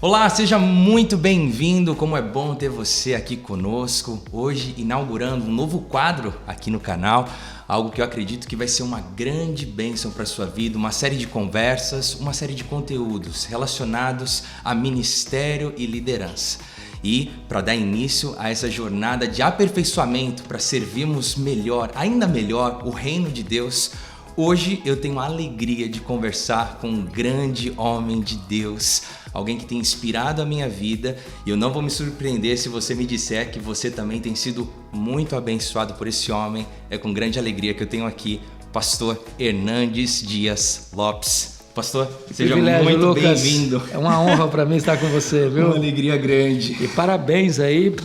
Olá, seja muito bem-vindo, como é bom ter você aqui conosco, hoje inaugurando um novo quadro aqui no canal, algo que eu acredito que vai ser uma grande bênção para a sua vida, uma série de conversas, uma série de conteúdos relacionados a ministério e liderança. E para dar início a essa jornada de aperfeiçoamento, para servirmos melhor, ainda melhor, o reino de Deus, hoje eu tenho a alegria de conversar com um grande homem de Deus, alguém que tem inspirado a minha vida, e eu não vou me surpreender se você me disser que você também tem sido muito abençoado por esse homem. É com grande alegria que eu tenho aqui o pastor Hernandes Dias Lopes. Pastor, seja muito bem-vindo. É uma honra para mim estar com você, viu? Uma alegria grande. E parabéns aí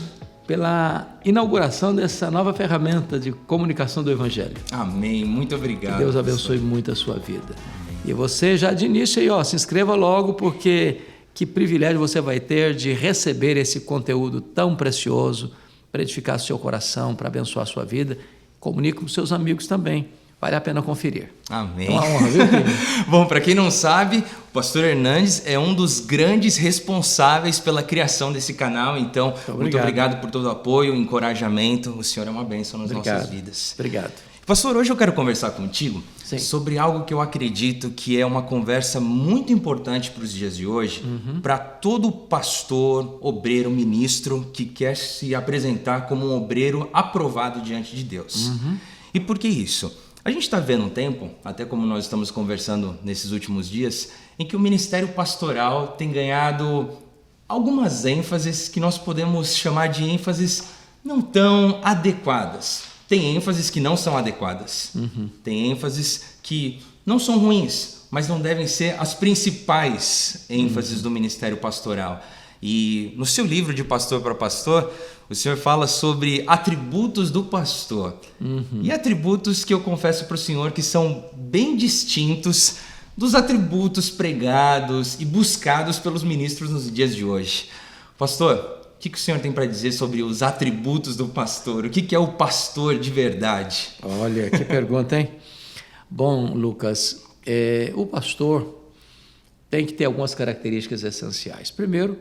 pela inauguração dessa nova ferramenta de comunicação do Evangelho. Amém. Muito obrigado. Que Deus abençoe muito a sua vida. Amém. E você já de início aí, se inscreva logo, porque que privilégio você vai ter de receber esse conteúdo tão precioso para edificar seu coração, para abençoar a sua vida. Comunique com seus amigos também. Vale a pena conferir. Amém. É uma honra, viu, filho? Bom, para quem não sabe, o pastor Hernandes é um dos grandes responsáveis pela criação desse canal, então muito obrigado por todo o apoio, encorajamento. O Senhor é uma bênção nas nossas vidas. Obrigado. Pastor, hoje eu quero conversar contigo sobre algo que eu acredito que é uma conversa muito importante para os dias de hoje, para todo pastor, obreiro, ministro que quer se apresentar como um obreiro aprovado diante de Deus. E por que isso? A gente está vendo um tempo, até como nós estamos conversando nesses últimos dias, em que o ministério pastoral tem ganhado algumas ênfases que nós podemos chamar de ênfases não tão adequadas. Tem ênfases que não são adequadas, tem ênfases que não são ruins, mas não devem ser as principais ênfases do ministério pastoral. E no seu livro de Pastor para Pastor, o senhor fala sobre atributos do pastor. E atributos que eu confesso para o senhor que são bem distintos dos atributos pregados e buscados pelos ministros nos dias de hoje. Pastor, o que o senhor tem para dizer sobre os atributos do pastor? O que é o pastor de verdade? Olha, que pergunta, hein? Bom, Lucas, o pastor tem que ter algumas características essenciais. Primeiro,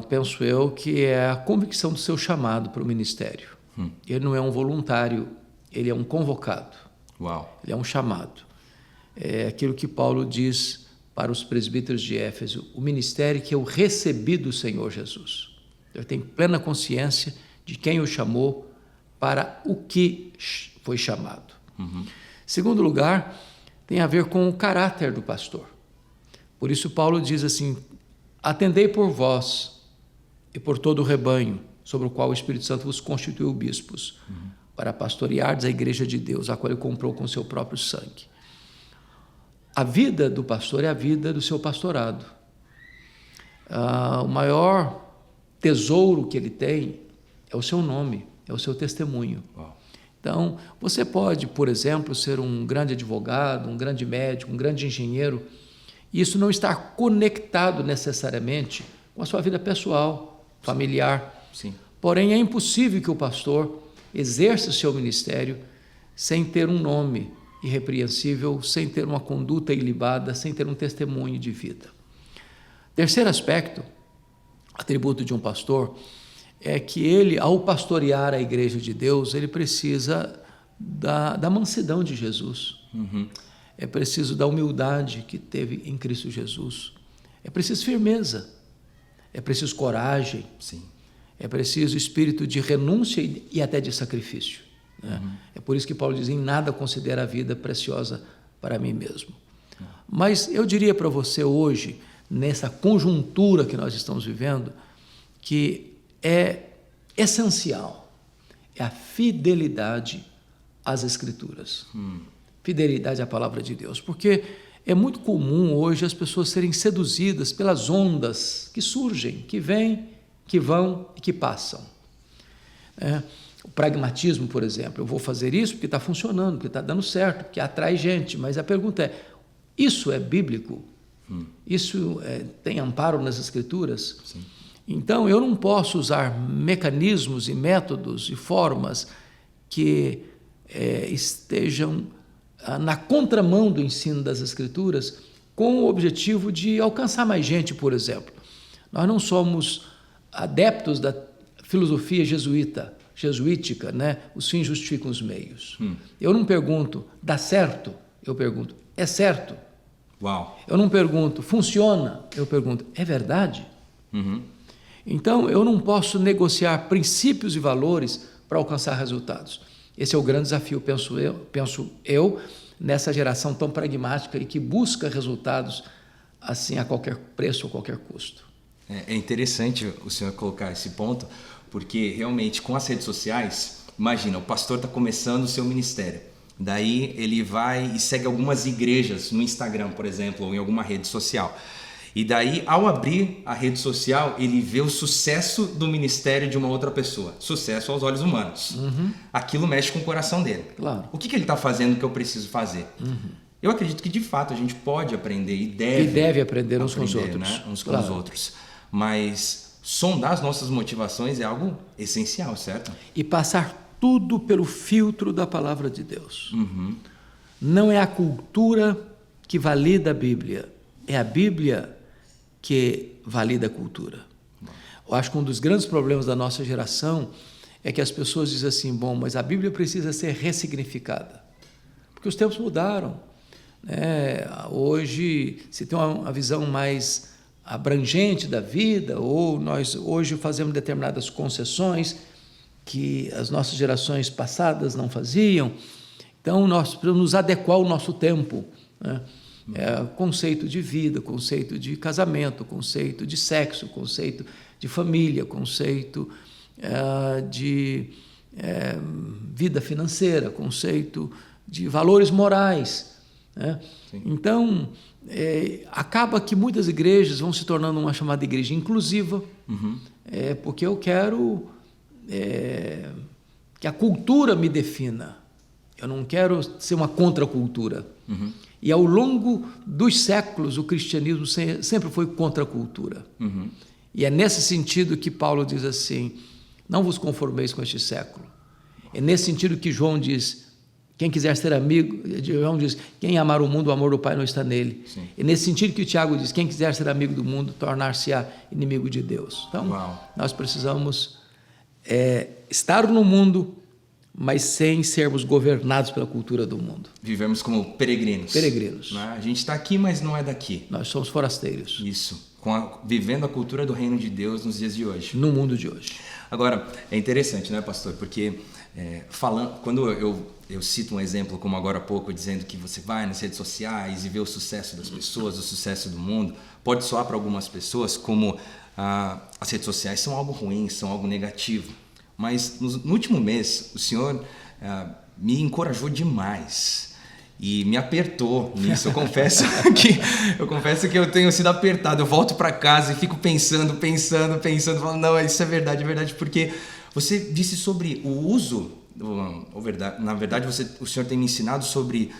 penso eu que é a convicção do seu chamado para o ministério. Ele não é um voluntário, ele é um convocado. Uau. Ele é um chamado. É aquilo que Paulo diz para os presbíteros de Éfeso, o ministério que eu recebi do Senhor Jesus. Eu tenho plena consciência de quem o chamou para o que foi chamado. Segundo lugar, tem a ver com o caráter do pastor. Por isso Paulo diz assim, atendei por vós e por todo o rebanho, sobre o qual o Espírito Santo vos constituiu bispos, para pastoreardes a igreja de Deus, a qual ele comprou com seu próprio sangue. A vida do pastor é a vida do seu pastorado. O maior tesouro que ele tem é o seu nome, é o seu testemunho. Então, você pode, por exemplo, ser um grande advogado, um grande médico, um grande engenheiro, e isso não está conectado necessariamente com a sua vida pessoal, familiar. Sim. Porém, é impossível que o pastor exerça o seu ministério sem ter um nome irrepreensível, sem ter uma conduta ilibada, sem ter um testemunho de vida. Terceiro aspecto, atributo de um pastor, é que ele, ao pastorear a igreja de Deus, ele precisa da mansidão de Jesus. É preciso da humildade que teve em Cristo Jesus. É preciso firmeza. É preciso coragem. Sim. É preciso espírito de renúncia e até de sacrifício. Né? É por isso que Paulo diz, em nada considera a vida preciosa para mim mesmo. Mas eu diria para você hoje, nessa conjuntura que nós estamos vivendo, que é essencial, é a fidelidade às Escrituras. Fidelidade à palavra de Deus, porque é muito comum hoje as pessoas serem seduzidas pelas ondas que surgem, que vêm, que vão e que passam. O pragmatismo, por exemplo, eu vou fazer isso porque está funcionando, porque está dando certo, porque atrai gente, mas a pergunta é, isso é bíblico? Isso tem amparo nas Escrituras? Sim. Então, eu não posso usar mecanismos e métodos e formas que estejam na contramão do ensino das Escrituras com o objetivo de alcançar mais gente, por exemplo. Nós não somos adeptos da filosofia jesuítica, né? Os fins justificam os meios. Eu não pergunto, dá certo? Eu pergunto, é certo? Uau. Eu não pergunto, funciona? Eu pergunto, é verdade? Então, eu não posso negociar princípios e valores para alcançar resultados. Esse é o grande desafio, penso eu, nessa geração tão pragmática e que busca resultados assim a qualquer preço ou qualquer custo. É interessante o senhor colocar esse ponto, porque realmente com as redes sociais, imagina, o pastor está começando o seu ministério, daí ele vai e segue algumas igrejas no Instagram, por exemplo, ou em alguma rede social. E daí, ao abrir a rede social, ele vê o sucesso do ministério de uma outra pessoa. Sucesso aos olhos humanos. Aquilo mexe com o coração dele. Claro. O que ele está fazendo que eu preciso fazer? Eu acredito que, de fato, a gente pode aprender e deve aprender uns com os outros. Né? Uns com os outros. Mas sondar as nossas motivações é algo essencial, certo? E passar tudo pelo filtro da palavra de Deus. Não é a cultura que valida a Bíblia. É a Bíblia que valida a cultura. Eu acho que um dos grandes problemas da nossa geração é que as pessoas dizem assim, bom, mas a Bíblia precisa ser ressignificada, porque os tempos mudaram. Hoje se tem uma visão mais abrangente da vida, ou nós hoje fazemos determinadas concessões que as nossas gerações passadas não faziam, então nós precisamos nos adequar ao nosso tempo, né? Conceito de vida, conceito de casamento, conceito de sexo, conceito de família, conceito de vida financeira, conceito de valores morais, né? Então, acaba que muitas igrejas vão se tornando uma chamada igreja inclusiva, porque eu quero que a cultura me defina, eu não quero ser uma contracultura. E ao longo dos séculos, o cristianismo sempre foi contra a cultura. E é nesse sentido que Paulo diz assim, não vos conformeis com este século. É nesse sentido que João diz, quem quiser ser amigo, João diz, quem amar o mundo, o amor do Pai não está nele. É nesse sentido que o Tiago diz, quem quiser ser amigo do mundo, tornar-se-á inimigo de Deus. Então, nós precisamos estar no mundo, mas sem sermos governados pela cultura do mundo. Vivemos como peregrinos. Peregrinos. Né? A gente está aqui, mas não é daqui. Nós somos forasteiros. Isso. Vivendo a cultura do reino de Deus nos dias de hoje. No mundo de hoje. Agora, é interessante, né, pastor? Porque quando eu cito um exemplo, como agora há pouco, dizendo que você vai nas redes sociais e vê o sucesso das pessoas, o sucesso do mundo, pode soar para algumas pessoas como as redes sociais são algo ruim, são algo negativo. Mas no último mês, o senhor me encorajou demais e me apertou nisso. Eu confesso que eu tenho sido apertado. Eu volto para casa e fico pensando, falando, não, isso é verdade, porque você disse sobre o uso, na verdade o senhor tem me ensinado sobre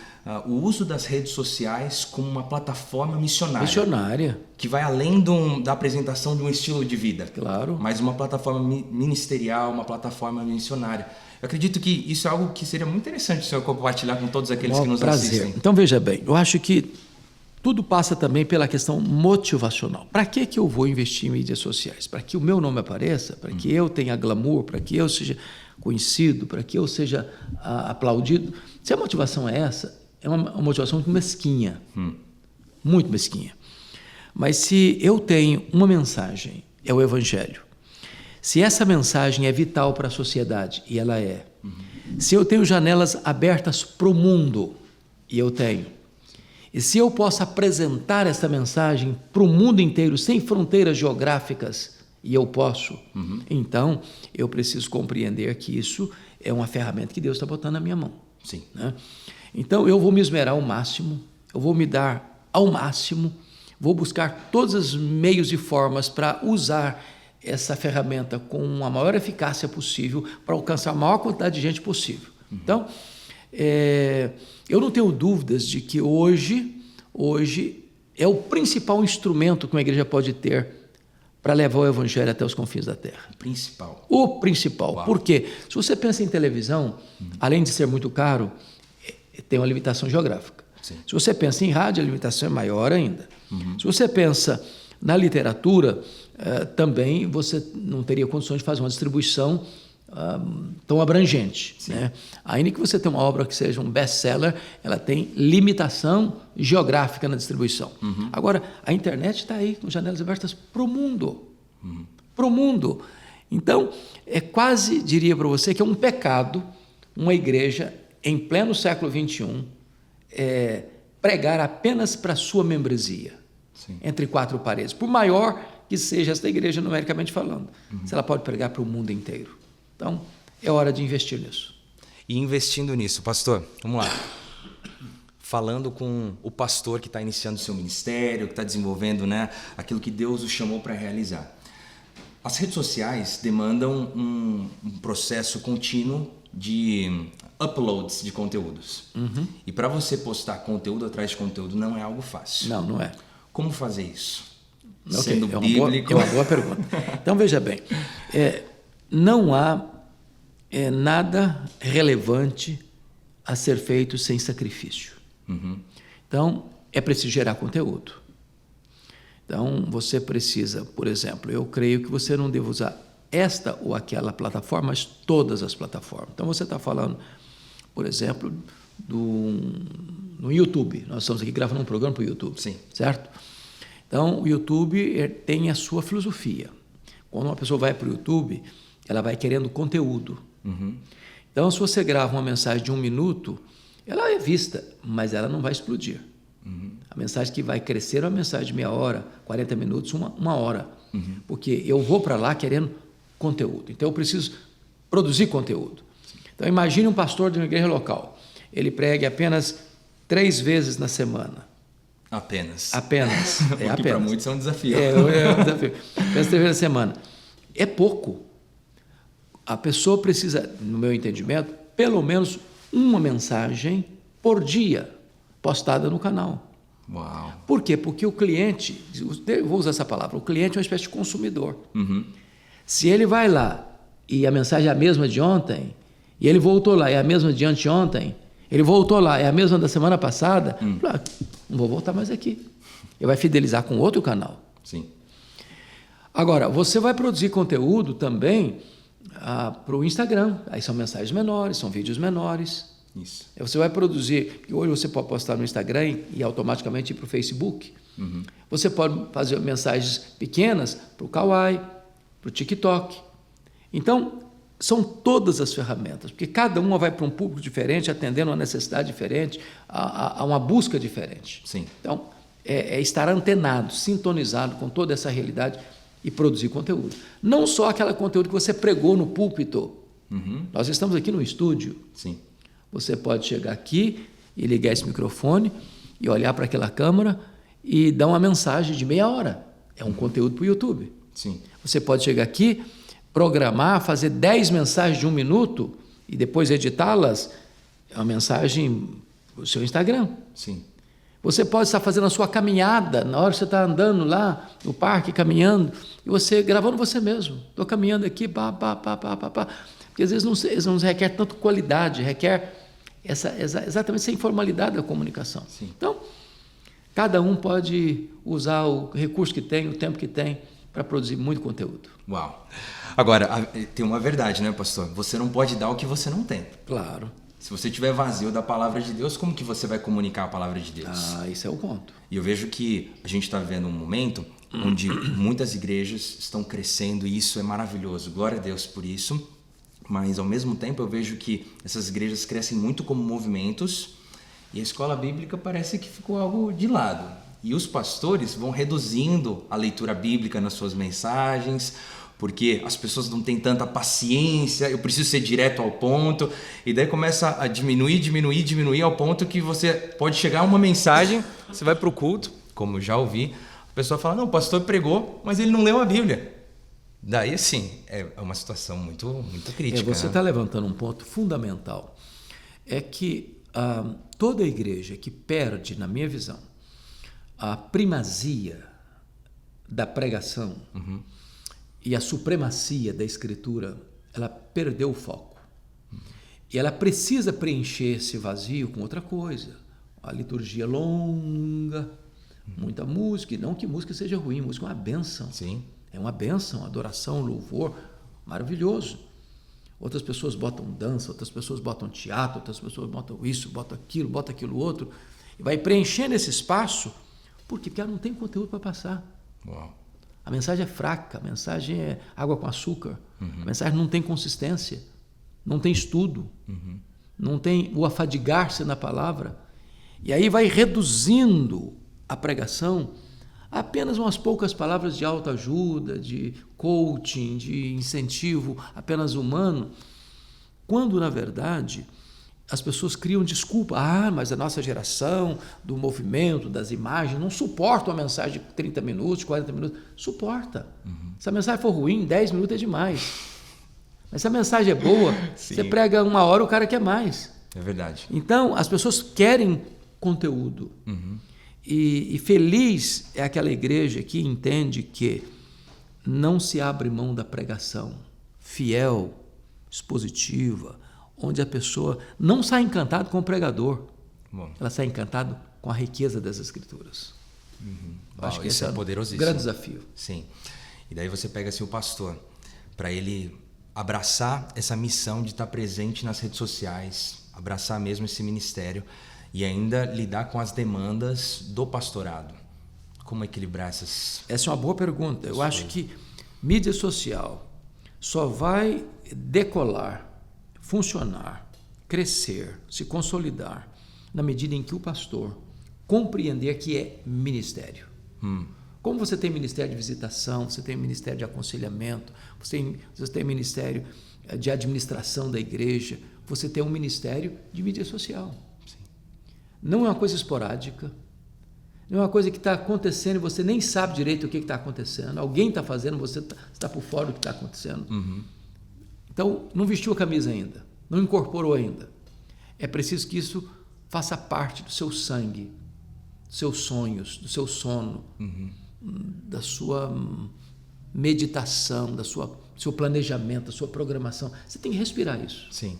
o uso das redes sociais como uma plataforma missionária. Que vai além da apresentação de um estilo de vida. Claro. Mas uma plataforma ministerial, uma plataforma missionária. Eu acredito que isso é algo que seria muito interessante o senhor compartilhar com todos aqueles que nos assistem. Então, veja bem, eu acho que tudo passa também pela questão motivacional. Para que eu vou investir em mídias sociais? Para que o meu nome apareça? Para que eu tenha glamour? Para que eu seja conhecido? Para que eu seja aplaudido? Se a motivação é essa, é uma motivação muito mesquinha. Muito mesquinha. Mas se eu tenho uma mensagem, é o Evangelho. Se essa mensagem é vital para a sociedade, e ela é. Se eu tenho janelas abertas para o mundo, e eu tenho. E se eu posso apresentar essa mensagem para o mundo inteiro, sem fronteiras geográficas, e eu posso, então eu preciso compreender que isso é uma ferramenta que Deus está botando na minha mão. Sim. Né? Então eu vou me esmerar ao máximo, eu vou me dar ao máximo, vou buscar todos os meios e formas para usar essa ferramenta com a maior eficácia possível para alcançar a maior quantidade de gente possível. Então, eu não tenho dúvidas de que hoje é o principal instrumento que uma igreja pode ter para levar o Evangelho até os confins da terra. O principal. Uau. Por quê? Se você pensa em televisão, além de ser muito caro, tem uma limitação geográfica. Sim. Se você pensa em rádio, a limitação é maior ainda. Se você pensa Na literatura, também você não teria condições de fazer uma distribuição tão abrangente, né? Ainda que você tenha uma obra que seja um best-seller, ela tem limitação geográfica na distribuição. Agora, a internet está aí com janelas abertas para o mundo. Para o mundo. Então, é quase, diria para você, que é um pecado uma igreja, em pleno século XXI, pregar apenas para a sua membresia, entre quatro paredes. Por maior que seja esta igreja, numericamente falando, se ela pode pregar para o mundo inteiro. Então, é hora de investir nisso. E investindo nisso, pastor, vamos lá. Falando com o pastor que está iniciando o seu ministério, que está desenvolvendo, né, aquilo que Deus o chamou para realizar. As redes sociais demandam um processo contínuo de uploads de conteúdos. E para você postar conteúdo atrás de conteúdo não é algo fácil. Não é. Como fazer isso? Okay, Sendo bíblico. É uma boa pergunta. Então, veja bem, não há nada relevante a ser feito sem sacrifício. Então, é preciso gerar conteúdo. Então, você precisa, por exemplo, eu creio que você não deve usar esta ou aquela plataforma, mas todas as plataformas. Então, você está falando, por exemplo, no YouTube. Nós estamos aqui gravando um programa para o YouTube, certo? Então, o YouTube tem a sua filosofia. Quando uma pessoa vai para o YouTube, ela vai querendo conteúdo. Então, se você grava uma mensagem de 1 minuto, ela é vista, mas ela não vai explodir. A mensagem que vai crescer é uma mensagem de meia hora, 40 minutos, uma hora. Porque eu vou para lá querendo conteúdo. Então, eu preciso produzir conteúdo. Então, imagine um pastor de uma igreja local. Ele pregue apenas 3 vezes na semana. Apenas. Porque para muitos é um desafio. É um desafio. Apenas 3 vezes na semana. É pouco. A pessoa precisa, no meu entendimento, pelo menos uma mensagem por dia postada no canal. Uau. Por quê? Porque o cliente, eu vou usar essa palavra, o cliente é uma espécie de consumidor. Se ele vai lá e a mensagem é a mesma de ontem, e ele voltou lá, é a mesma de anteontem, ele voltou lá, é a mesma da semana passada, não vou voltar mais aqui. Ele vai fidelizar com outro canal. Agora, você vai produzir conteúdo também para o Instagram. Aí são mensagens menores, são vídeos menores. Isso. Você vai produzir, hoje você pode postar no Instagram e automaticamente ir para o Facebook. Você pode fazer mensagens pequenas para o Kawaii, para o TikTok. Então, são todas as ferramentas, porque cada uma vai para um público diferente, atendendo uma necessidade diferente, a uma busca diferente. Então, é estar antenado, sintonizado com toda essa realidade e produzir conteúdo. Não só aquele conteúdo que você pregou no púlpito. Nós estamos aqui no estúdio. Você pode chegar aqui e ligar esse microfone e olhar para aquela câmera e dar uma mensagem de meia hora. É um conteúdo para o YouTube. Você pode chegar aqui, programar, fazer 10 mensagens de 1 minuto e depois editá-las. É uma mensagem para o seu Instagram. Você pode estar fazendo a sua caminhada, na hora que você está andando lá no parque, caminhando, e você gravando você mesmo. Estou caminhando aqui, porque às vezes não requer tanto qualidade, requer exatamente essa informalidade da comunicação. Então, cada um pode usar o recurso que tem, o tempo que tem, para produzir muito conteúdo. Uau! Agora, tem uma verdade, né, pastor? Você não pode dar o que você não tem. Claro. Se você estiver vazio da palavra de Deus, como que você vai comunicar a palavra de Deus? Isso é o ponto. E eu vejo que a gente está vivendo um momento onde muitas igrejas estão crescendo e isso é maravilhoso. Glória a Deus por isso. Mas, ao mesmo tempo, eu vejo que essas igrejas crescem muito como movimentos e a escola bíblica parece que ficou algo de lado. E os pastores vão reduzindo a leitura bíblica nas suas mensagens, porque as pessoas não têm tanta paciência, eu preciso ser direto ao ponto, e daí começa a diminuir ao ponto que você pode chegar a uma mensagem, você vai para o culto, como eu já ouvi, a pessoa fala, não, o pastor pregou, mas ele não leu a Bíblia. Daí, assim, é uma situação muito crítica. Você está levantando um ponto fundamental, é que toda igreja que perde, na minha visão, a primazia da pregação e a supremacia da Escritura, ela perdeu o foco. E ela precisa preencher esse vazio com outra coisa. A liturgia longa, muita música, e não que música seja ruim, música é uma bênção. Sim. É uma bênção, adoração, louvor, maravilhoso. Outras pessoas botam dança, outras pessoas botam teatro, outras pessoas botam isso, botam aquilo outro, e vai preenchendo esse espaço. Por quê? Porque ela não tem conteúdo para passar. Uau. A mensagem é fraca, a mensagem é água com açúcar, a mensagem não tem consistência, não tem estudo, não tem o afadigar-se na palavra. E aí vai reduzindo a pregação a apenas umas poucas palavras de autoajuda, de coaching, de incentivo apenas humano, quando, na verdade, as pessoas criam desculpa. Mas a nossa geração, do movimento, das imagens, não suporta uma mensagem de 30 minutos, 40 minutos. Suporta. Se a mensagem for ruim, 10 minutos é demais. Mas se a mensagem é boa, você prega 1 hora, o cara quer mais. É verdade. Então, as pessoas querem conteúdo. E feliz é aquela igreja que entende que não se abre mão da pregação fiel, expositiva, onde a pessoa não sai encantada com o pregador. Bom. Ela sai encantada com a riqueza das Escrituras. Acho que esse é poderosíssimo. Um grande desafio. Sim. E daí você pega assim, o pastor, para ele abraçar essa missão de estar presente nas redes sociais, abraçar mesmo esse ministério e ainda lidar com as demandas do pastorado. Como equilibrar essas... Essa é uma boa pergunta. Eu acho que mídia social só vai decolar, funcionar, crescer, se consolidar, na medida em que o pastor compreender que é ministério. Como você tem ministério de visitação, você tem ministério de aconselhamento, você tem ministério de administração da igreja, você tem um ministério de mídia social. Sim. Não é uma coisa esporádica, não é uma coisa que está acontecendo e você nem sabe direito o que está acontecendo. Alguém está fazendo, você está por fora do que está acontecendo. Então, não vestiu a camisa ainda, não incorporou ainda. É preciso que isso faça parte do seu sangue, dos seus sonhos, do seu sono, da sua meditação, do seu planejamento, da sua programação. Você tem que respirar isso. Sim.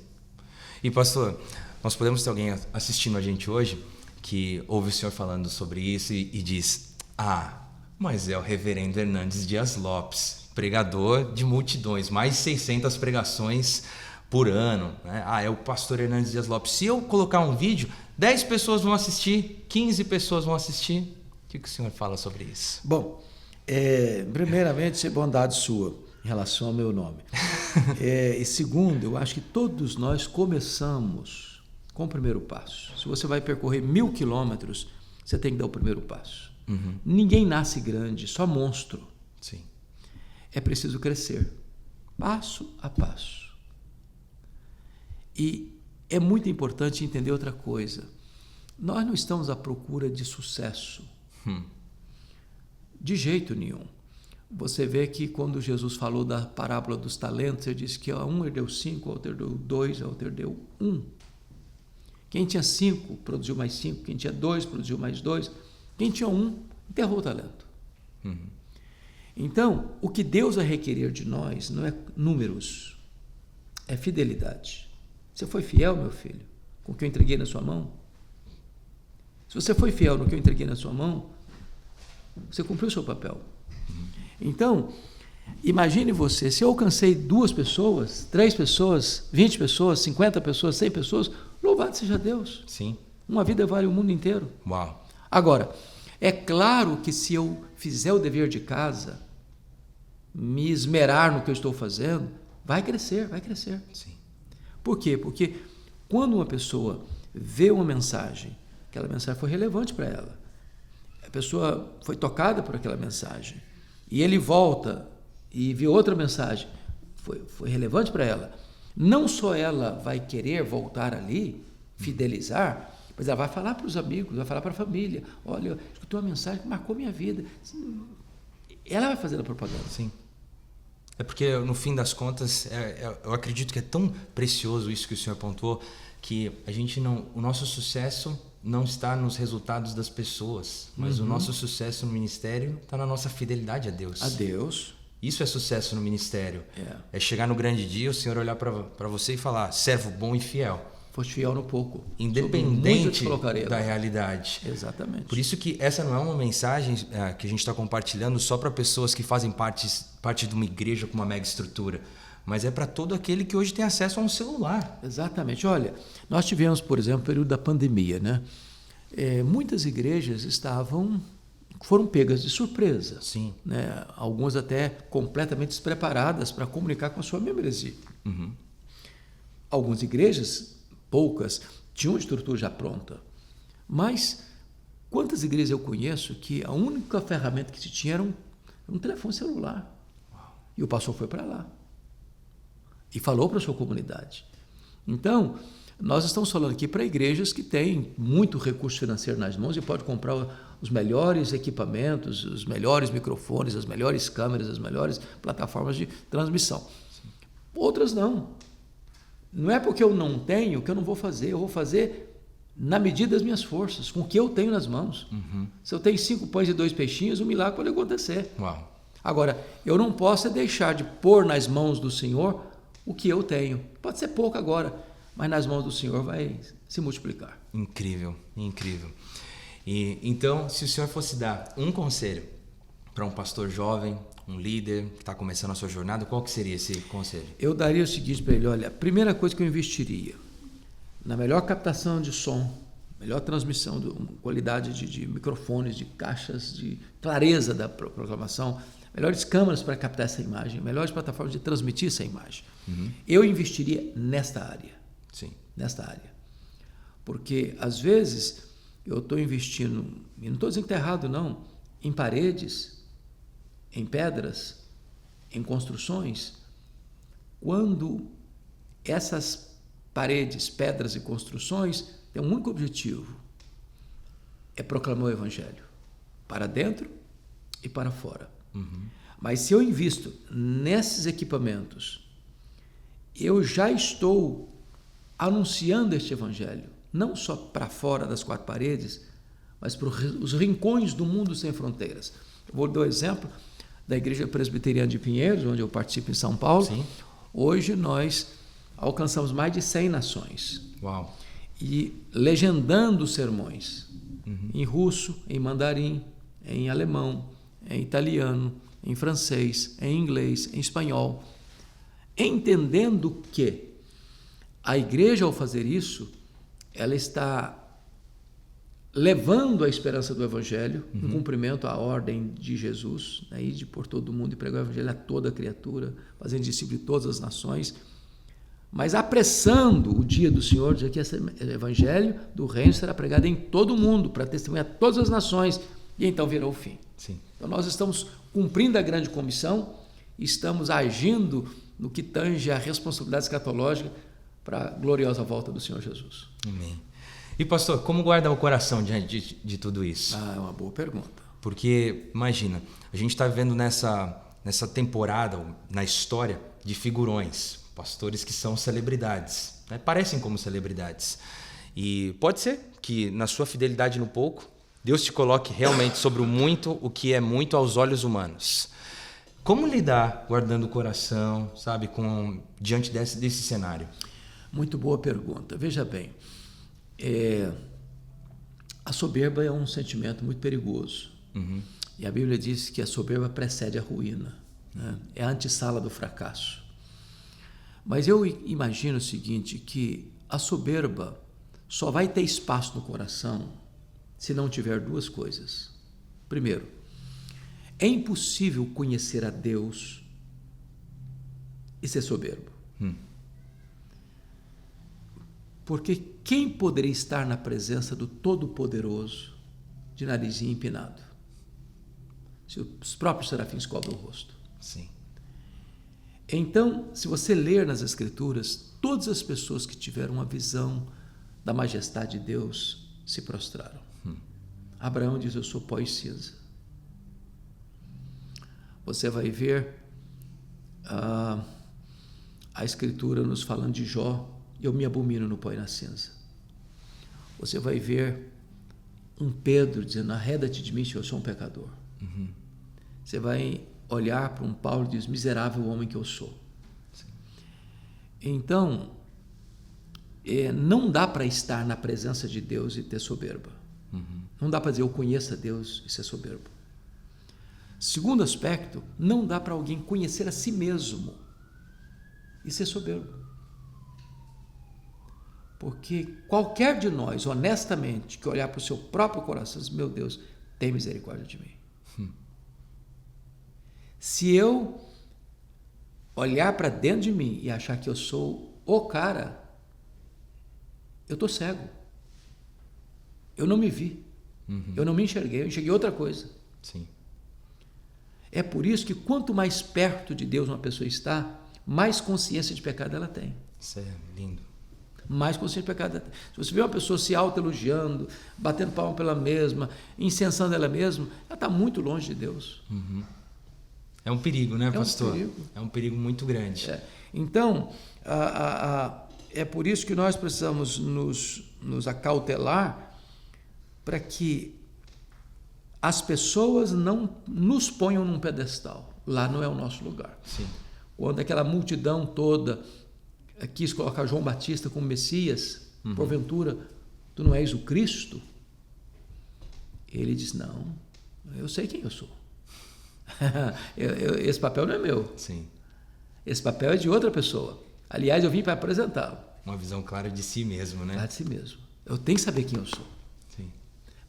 E pastor, nós podemos ter alguém assistindo a gente hoje que ouve o senhor falando sobre isso e diz: mas é o reverendo Hernandes Dias Lopes, pregador de multidões, mais de 600 pregações por ano, né? É o pastor Hernandes Dias Lopes. Se eu colocar um vídeo, 10 pessoas vão assistir, 15 pessoas vão assistir. O que o senhor fala sobre isso? Bom, primeiramente, é bondade sua em relação ao meu nome. E segundo, eu acho que todos nós começamos com o primeiro passo. Se você vai percorrer 1000 quilômetros, você tem que dar o primeiro passo. Ninguém nasce grande, só monstro. Sim. É preciso crescer, passo a passo. E é muito importante entender outra coisa. Nós não estamos à procura de sucesso. De jeito nenhum. Você vê que quando Jesus falou da parábola dos talentos, ele disse que a um herdeu 5, a outro herdeu 2, a outro herdeu 1. Quem tinha 5 produziu mais 5, quem tinha 2 produziu mais 2, quem tinha 1 enterrou o talento. Então, o que Deus vai requerer de nós não é números, é fidelidade. Você foi fiel, meu filho, com o que eu entreguei na sua mão? Se você foi fiel no que eu entreguei na sua mão, você cumpriu o seu papel. Então, imagine você, se eu alcancei 2 pessoas, 3 pessoas, 20 pessoas, 50 pessoas, 100 pessoas, louvado seja Deus. Sim. Uma vida vale o mundo inteiro. Uau. Agora, é claro que se eu fizer o dever de casa, me esmerar no que eu estou fazendo, vai crescer, vai crescer. Sim. Por quê? Porque quando uma pessoa vê uma mensagem, aquela mensagem foi relevante para ela, a pessoa foi tocada por aquela mensagem, e ele volta e vê outra mensagem, foi relevante para ela, não só ela vai querer voltar ali, fidelizar, mas ela vai falar para os amigos, vai falar para a família: olha, eu escutei uma mensagem que marcou minha vida. Ela vai fazer a propaganda. Sim. É porque, no fim das contas, eu acredito que é tão precioso isso que o senhor apontou, que o nosso sucesso não está nos resultados das pessoas, mas o nosso sucesso no ministério está na nossa fidelidade a Deus. A Deus. Isso é sucesso no ministério. É chegar no grande dia, o Senhor olhar para você e falar: servo bom e fiel. foste fiel no pouco, independente da realidade. Exatamente. Por isso que essa não é uma mensagem que a gente está compartilhando só para pessoas que fazem parte de uma igreja com uma mega estrutura, mas é para todo aquele que hoje tem acesso a um celular. Exatamente. Olha, nós tivemos, por exemplo, o período da pandemia, né? Muitas igrejas foram pegas de surpresa. Sim. Né? Algumas até completamente despreparadas para comunicar com a sua membresia. Uhum. Algumas igrejas, poucas, tinham uma estrutura já pronta. Mas quantas igrejas eu conheço que a única ferramenta que se tinha era um telefone celular? Uau. E o pastor foi para lá e falou para a sua comunidade. Então, nós estamos falando aqui para igrejas que têm muito recurso financeiro nas mãos e pode comprar os melhores equipamentos, os melhores microfones, as melhores câmeras, as melhores plataformas de transmissão. Sim. Outras não. Não é porque eu não tenho que eu não vou fazer. Eu vou fazer na medida das minhas forças, com o que eu tenho nas mãos. Uhum. Se eu tenho 5 pães e 2 peixinhos, um milagre pode acontecer. Uau. Agora, eu não posso deixar de pôr nas mãos do Senhor o que eu tenho. Pode ser pouco agora, mas nas mãos do Senhor vai se multiplicar. Incrível, incrível. E então, se o Senhor fosse dar um conselho para um pastor jovem, um líder que está começando a sua jornada, qual que seria esse conselho? Eu daria o seguinte para ele: olha, a primeira coisa que eu investiria na melhor captação de som, melhor transmissão, qualidade de microfones, de caixas, de clareza da proclamação, melhores câmeras para captar essa imagem, melhores plataformas de transmitir essa imagem. Uhum. Eu investiria nesta área. Sim. Nesta área. Porque, às vezes, eu estou investindo, e não estou dizendo que está errado, não, em paredes, em pedras, em construções, quando essas paredes, pedras e construções têm um único objetivo: é proclamar o Evangelho, para dentro e para fora. Uhum. Mas se eu invisto nesses equipamentos, eu já estou anunciando este Evangelho, não só para fora das 4 paredes, mas para os rincões do mundo sem fronteiras. Eu vou dar o exemplo da Igreja Presbiteriana de Pinheiros, onde eu participo em São Paulo. Sim. Hoje nós alcançamos mais de 100 nações. Uau. E legendando sermões em russo, em mandarim, em alemão, em italiano, em francês, em inglês, em espanhol, entendendo que a igreja, ao fazer isso, ela está levando a esperança do Evangelho em cumprimento à ordem de Jesus, né, de por todo mundo e pregar o Evangelho a toda criatura, fazendo discípulo de todas as nações, mas apressando o dia do Senhor, dizer que esse Evangelho do Reino será pregado em todo o mundo, para testemunhar a todas as nações, e então virá o fim. Sim. Então nós estamos cumprindo a grande comissão, estamos agindo no que tange a responsabilidade escatológica para a gloriosa volta do Senhor Jesus. Amém. E pastor, como guardar o coração diante de tudo isso? É uma boa pergunta. Porque, imagina, a gente está vivendo nessa temporada, na história, de figurões, pastores que são celebridades, né? Parecem como celebridades. E pode ser que na sua fidelidade no pouco, Deus te coloque realmente sobre o muito, o que é muito aos olhos humanos. Como lidar guardando o coração, sabe, diante desse cenário? Muito boa pergunta. Veja bem, a soberba é um sentimento muito perigoso. Uhum. E a Bíblia diz que a soberba precede a ruína, né? É a antessala do fracasso. Mas eu imagino o seguinte, que a soberba só vai ter espaço no coração se não tiver 2 coisas. Primeiro, é impossível conhecer a Deus e ser soberbo. Porque quem poderia estar na presença do Todo-Poderoso de narizinho empinado? Se os próprios serafins cobrem o rosto. Sim. Então, se você ler nas Escrituras, todas as pessoas que tiveram uma visão da majestade de Deus se prostraram. Abraão diz: eu sou pó e cinza. Você vai ver a Escritura nos falando de Jó: eu me abomino no pó e na cinza. Você vai ver um Pedro dizendo: arreda-te de mim, se eu sou um pecador. Uhum. Você vai olhar para um Paulo e diz: miserável homem que eu sou. Sim. Então, não dá para estar na presença de Deus e ter soberba. Não dá para dizer eu conheço a Deus e ser soberbo. Segundo aspecto, não dá para alguém conhecer a si mesmo e ser soberbo. Porque qualquer de nós, honestamente, que olhar para o seu próprio coração, diz, meu Deus, tem misericórdia de mim. Se eu olhar para dentro de mim e achar que eu sou o cara, eu estou cego. Eu não me vi. Eu não me enxerguei, eu enxerguei outra coisa. Sim. É por isso que quanto mais perto de Deus uma pessoa está, mais consciência de pecado ela tem. Isso é lindo. Mais consciência de pecado ela tem. Se você vê uma pessoa se autoelogiando, batendo palma pela mesma, incensando ela mesma, ela está muito longe de Deus. É um perigo, né, pastor? Um perigo. É um perigo muito grande. Então, é por isso que nós precisamos nos acautelar para que as pessoas não nos ponham num pedestal. Lá não é o nosso lugar. Sim. Quando aquela multidão toda quis colocar João Batista como Messias, porventura, tu não és o Cristo? Ele diz, não, eu sei quem eu sou. Esse papel não é meu. Sim. Esse papel é de outra pessoa. Aliás, eu vim para apresentá-lo. Uma visão clara de si mesmo, né? Clara de si mesmo. Eu tenho que saber quem eu sou. Sim.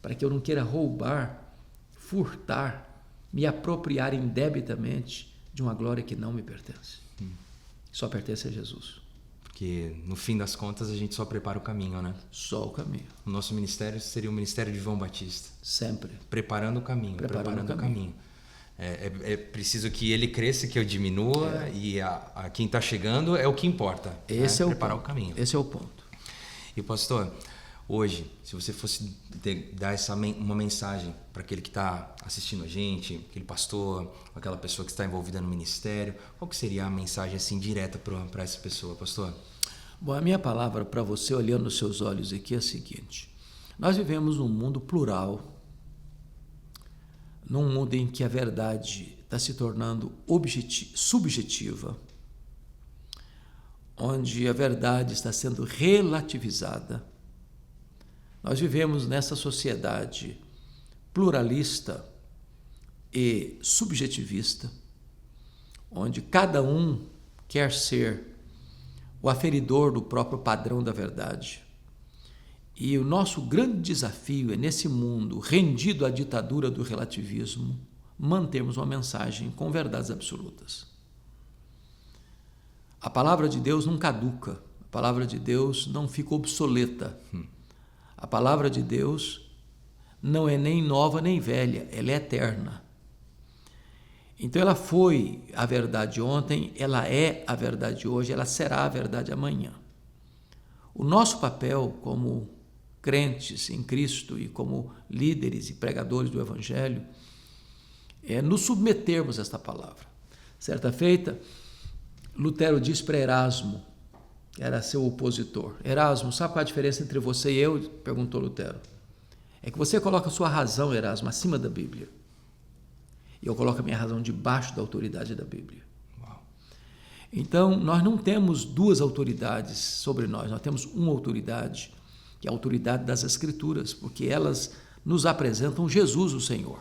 Para que eu não queira roubar, furtar, me apropriar indebitamente de uma glória que não me pertence. Só pertence a Jesus. Porque, no fim das contas, a gente só prepara o caminho, né? Só o caminho. O nosso ministério seria o ministério de João Batista. Sempre. Preparando o caminho. Preparando o caminho. É preciso que ele cresça, que eu diminua, e a quem está chegando é o que importa. Esse é preparar o caminho. Esse é o ponto. E, pastor, hoje, se você fosse dar uma mensagem para aquele que está assistindo a gente, aquele pastor, aquela pessoa que está envolvida no ministério, qual que seria a mensagem assim direta para essa pessoa, pastor? Bom, a minha palavra para você, olhando nos seus olhos aqui, é a seguinte: nós vivemos num mundo plural, num mundo em que a verdade está se tornando subjetiva, onde a verdade está sendo relativizada. Nós vivemos nessa sociedade pluralista e subjetivista, onde cada um quer ser o aferidor do próprio padrão da verdade. E o nosso grande desafio é, nesse mundo rendido à ditadura do relativismo, mantermos uma mensagem com verdades absolutas. A palavra de Deus não caduca, a palavra de Deus não fica obsoleta. A palavra de Deus não é nem nova nem velha, ela é eterna. Então ela foi a verdade ontem, ela é a verdade hoje, ela será a verdade amanhã. O nosso papel como crentes em Cristo e como líderes e pregadores do Evangelho é nos submetermos a esta palavra. Certa feita, Lutero disse para Erasmo, que era seu opositor: Erasmo, sabe qual é a diferença entre você e eu? Perguntou Lutero. É que você coloca a sua razão, Erasmo, acima da Bíblia. E eu coloco a minha razão debaixo da autoridade da Bíblia. Uau. Então, nós não temos duas autoridades sobre nós temos uma autoridade, que é a autoridade das Escrituras, porque elas nos apresentam Jesus, o Senhor.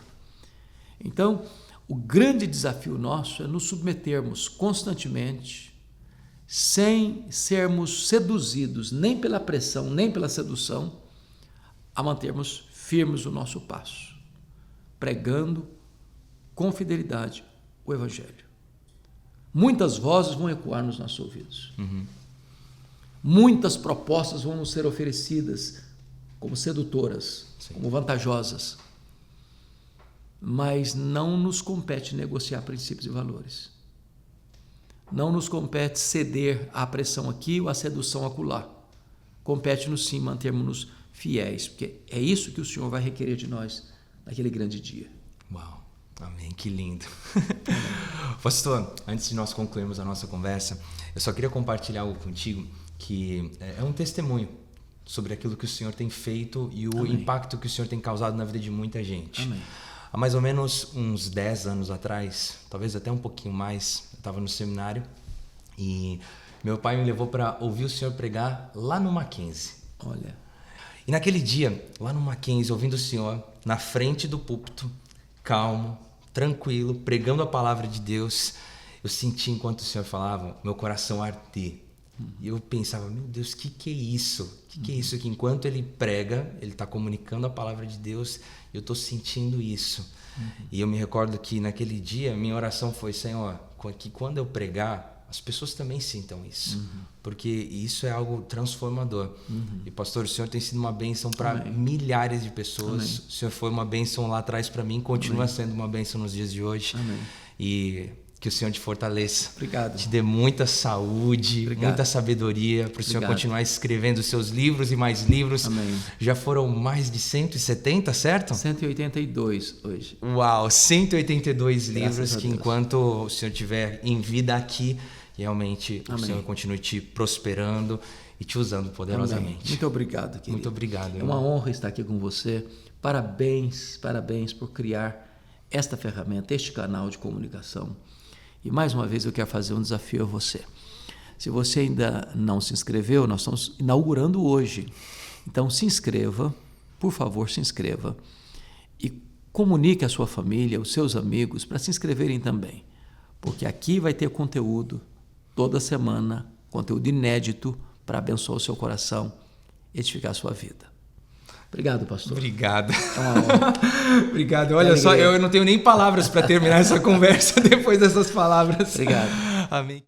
Então, o grande desafio nosso é nos submetermos constantemente, sem sermos seduzidos nem pela pressão, nem pela sedução, a mantermos firmes o nosso passo, pregando com fidelidade o Evangelho. Muitas vozes vão ecoar nos nossos ouvidos. Muitas propostas vão nos ser oferecidas como sedutoras, sim, como vantajosas. Mas não nos compete negociar princípios e valores. Não nos compete ceder à pressão aqui ou à sedução acolá. Compete-nos sim mantermos-nos fiéis, porque é isso que o Senhor vai requerer de nós naquele grande dia. Uau, amém, que lindo. Pastor, antes de nós concluirmos a nossa conversa, eu só queria compartilhar algo contigo que é um testemunho sobre aquilo que o Senhor tem feito e o impacto que o Senhor tem causado na vida de muita gente. Amém. Há mais ou menos uns 10 anos atrás, talvez até um pouquinho mais, eu estava no seminário e Meu pai me levou para ouvir o senhor pregar lá no Mackenzie. Olha. E naquele dia, lá no Mackenzie, ouvindo o senhor, na frente do púlpito, calmo, tranquilo, pregando a palavra de Deus, eu senti, enquanto o senhor falava, meu coração arder. E eu pensava, meu Deus, o que é isso? O que é isso? Que enquanto ele prega, ele está comunicando a palavra de Deus, eu estou sentindo isso. E eu me recordo que naquele dia, minha oração foi, Senhor, que quando eu pregar, as pessoas também sintam isso. Porque isso é algo transformador. E pastor, o senhor tem sido uma bênção para milhares de pessoas. Amém. O senhor foi uma bênção lá atrás para mim, continua sendo uma bênção nos dias de hoje. Amém. E que o Senhor te fortaleça. Obrigado. Te dê muita saúde, muita sabedoria, para o Senhor continuar escrevendo seus livros e mais livros. Amém. Já foram mais de 170, certo? 182 hoje. Uau, 182 livros que enquanto o Senhor estiver em vida aqui, realmente o Senhor continue te prosperando e te usando poderosamente. Amém. Muito obrigado, querido. Muito obrigado. É uma honra estar aqui com você. Parabéns, parabéns por criar esta ferramenta, este canal de comunicação. E mais uma vez eu quero fazer um desafio a você. Se você ainda não se inscreveu, nós estamos inaugurando hoje. Então se inscreva, por favor, se inscreva. E comunique a sua família, os seus amigos, para se inscreverem também. Porque aqui vai ter conteúdo toda semana, conteúdo inédito para abençoar o seu coração, edificar a sua vida. Obrigado, pastor. Obrigado. É uma honra. Obrigado. Olha só, eu não tenho nem palavras para terminar essa conversa depois dessas palavras. Obrigado. Amém.